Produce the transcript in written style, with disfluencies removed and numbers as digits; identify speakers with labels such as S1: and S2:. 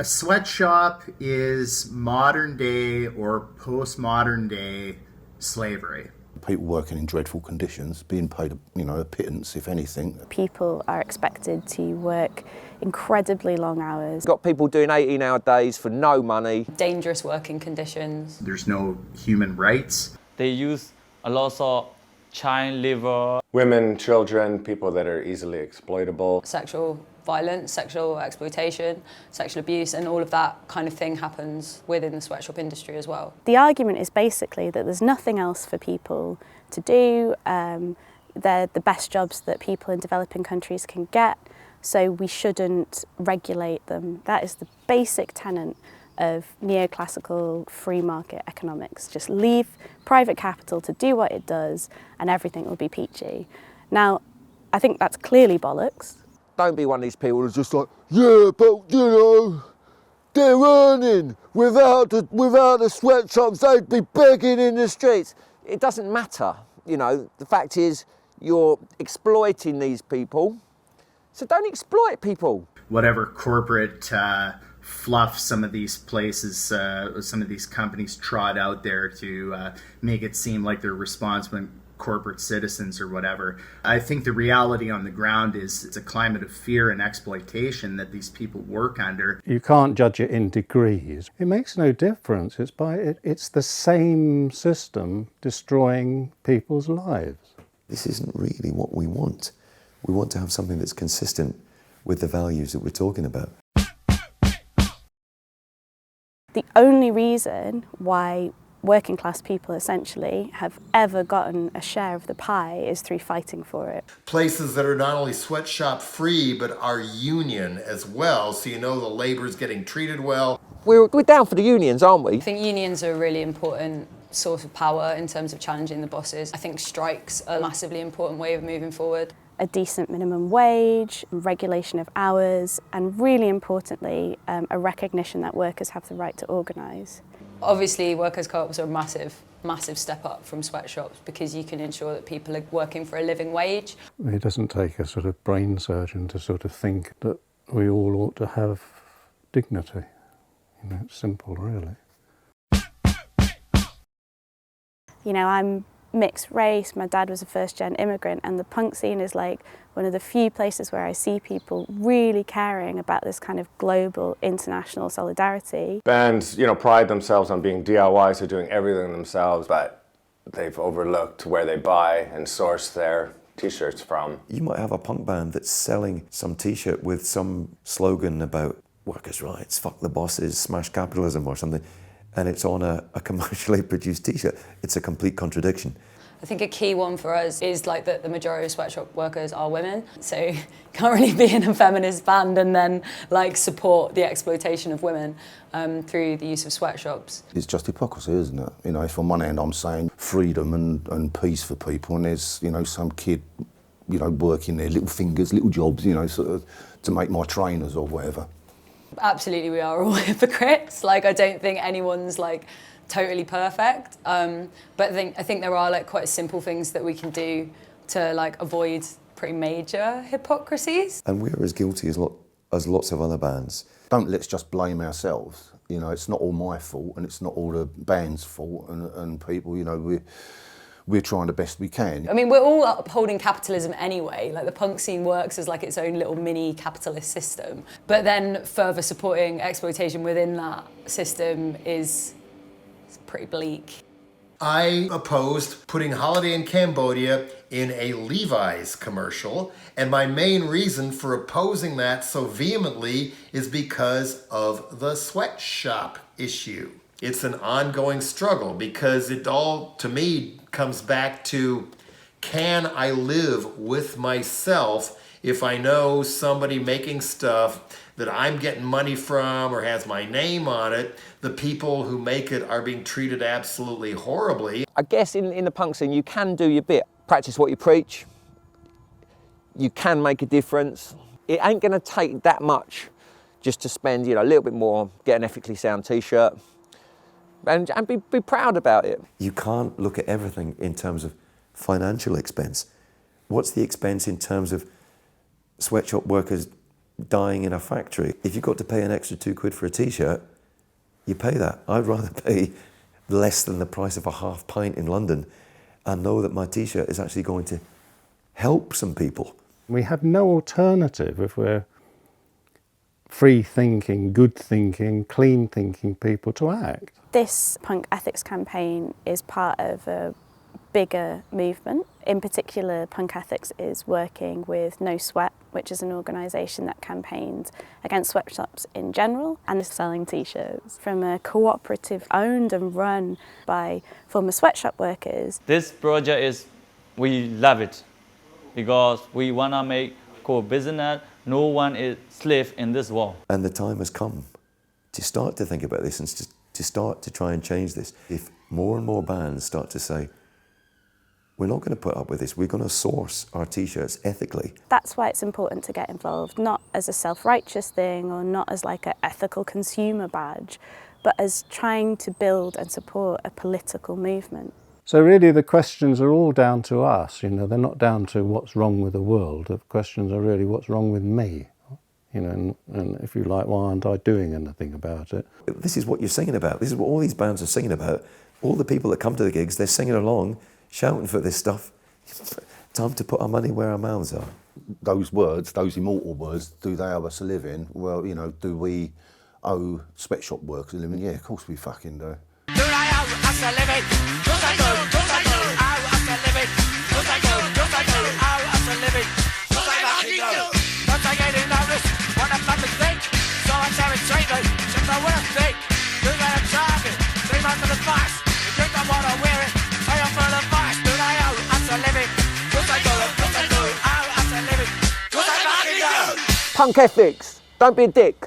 S1: A sweatshop is modern day or postmodern day slavery.
S2: People working in dreadful conditions, being paid, a pittance, if anything.
S3: People are expected to work incredibly long hours.
S4: Got people doing 18-hour days for no money.
S5: Dangerous working conditions.
S1: There's no human rights.
S6: They use a lot of child labor.
S7: Women, children, people that are easily exploitable.
S5: Sexual violence, sexual exploitation, sexual abuse, and all of that kind of thing happens within the sweatshop industry as well.
S3: The argument is basically that there's nothing else for people to do. They're the best jobs that people in developing countries can get, so we shouldn't regulate them. That is the basic tenet of neoclassical free market economics. Just leave private capital to do what it does and everything will be peachy. Now, I think that's clearly bollocks.
S4: Don't be one of these people who's just like,
S8: Yeah, but they're earning. Without the sweatshops, they'd be begging in the streets.
S4: it doesn't matter. The fact is you're exploiting these people, so don't exploit people.
S1: Whatever corporate fluff some of these places, some of these companies trot out there to make it seem like they're responsible corporate citizens or whatever. I think the reality on the ground is it's a climate of fear and exploitation that these people work under.
S9: You can't judge it in degrees. It makes no difference. It's the same system destroying people's lives.
S10: This isn't really what we want. We want to have something that's consistent with the values that we're talking about.
S3: The only reason why working class people essentially have ever gotten a share of the pie is through fighting for it.
S11: Places that are not only sweatshop free but are union as well, so the labor's getting treated well.
S4: We're down for the unions, aren't we?
S5: I think unions are a really important source of power in terms of challenging the bosses. I think strikes are a massively important way of moving forward.
S3: A decent minimum wage, regulation of hours, and really importantly, a recognition that workers have the right to organise.
S5: Obviously, workers' co-ops are a massive step up from sweatshops because you can ensure that people are working for a living wage.
S9: It doesn't take a sort of brain surgeon to sort of think that we all ought to have dignity. It's simple, really.
S3: I'm mixed race, my dad was a first-gen immigrant, and the punk scene is like one of the few places where I see people really caring about this kind of global, international solidarity.
S7: Bands, pride themselves on being DIY, so doing everything themselves, but they've overlooked where they buy and source their t-shirts from.
S10: You might have a punk band that's selling some t-shirt with some slogan about workers' rights, fuck the bosses, smash capitalism or something, and it's on a commercially produced t-shirt. It's a complete contradiction.
S5: I think a key one for us is that the majority of sweatshop workers are women, so you can't really be in a feminist band and then support the exploitation of women through the use of sweatshops.
S2: It's just hypocrisy, isn't it? If on one hand I'm saying freedom and peace for people, and there's some kid working their little fingers, little jobs, sort of to make my trainers or whatever.
S5: Absolutely, we are all hypocrites. I don't think anyone's totally perfect, but I think there are quite simple things that we can do to avoid pretty major hypocrisies.
S10: And we're as guilty as lots of other bands.
S2: Let's just blame ourselves. It's not all my fault, and it's not all the band's fault, and people. We're trying the best we can.
S5: I mean, we're all upholding capitalism anyway. The punk scene works as its own little mini capitalist system. But then further supporting exploitation within that system is pretty bleak.
S11: I opposed putting Holiday in Cambodia in a Levi's commercial, and my main reason for opposing that so vehemently is because of the sweatshop issue. It's an ongoing struggle because it all, to me, comes back to, can I live with myself if I know somebody making stuff that I'm getting money from or has my name on it? The people who make it are being treated absolutely horribly.
S4: I guess in the punk scene you can do your bit. Practice what you preach. You can make a difference. It ain't going to take that much just to spend a little bit more, get an ethically sound t-shirt. And be proud about it.
S10: You can't look at everything in terms of financial expense. What's the expense in terms of sweatshop workers dying in a factory. If you've got to pay an extra £2 for a t-shirt, you pay that. I'd rather pay less than the price of a half pint in London and know that my t-shirt is actually going to help some people.
S9: We have no alternative if we're free-thinking, good-thinking, clean-thinking people to act.
S3: This punk ethics campaign is part of a bigger movement. In particular, Punk Ethics is working with No Sweat, which is an organisation that campaigns against sweatshops in general and is selling t-shirts from a cooperative owned and run by former sweatshop workers.
S6: This project is, we love it because we want to make cool business. No one is slave in this world.
S10: And the time has come to start to think about this and to start to try and change this. If more and more bands start to say, we're not going to put up with this, we're going to source our t-shirts ethically.
S3: That's why it's important to get involved, not as a self-righteous thing or not as like an ethical consumer badge, but as trying to build and support a political movement.
S9: So really the questions are all down to us, you know, they're not down to what's wrong with the world. The questions are really what's wrong with me, you know, and if you like, why aren't I doing anything about it?
S10: This is what you're singing about. This is what all these bands are singing about. All the people that come to the gigs, they're singing along, shouting for this stuff. Time to put our money where our mouths are.
S2: Those words, those immortal words, do they owe us a living? Well, you know, do we owe sweatshop workers a living? Yeah, of course we fucking do.
S12: Do they owe us a living? Yes I do, yes I do. Owe us a living? Yes I do, yes I do. Owe us a living? Yes I fucking do. Don't take any notice what the public think. So I'm having treatment, just the worst thing. Do they have target? Leave under the bus. If you don't want to wear it, pay off for the bus. Do they owe us a living? Yes I do, yes I do. Owe us a living? Yes I fucking do.
S4: Punk ethics, don't be a dick.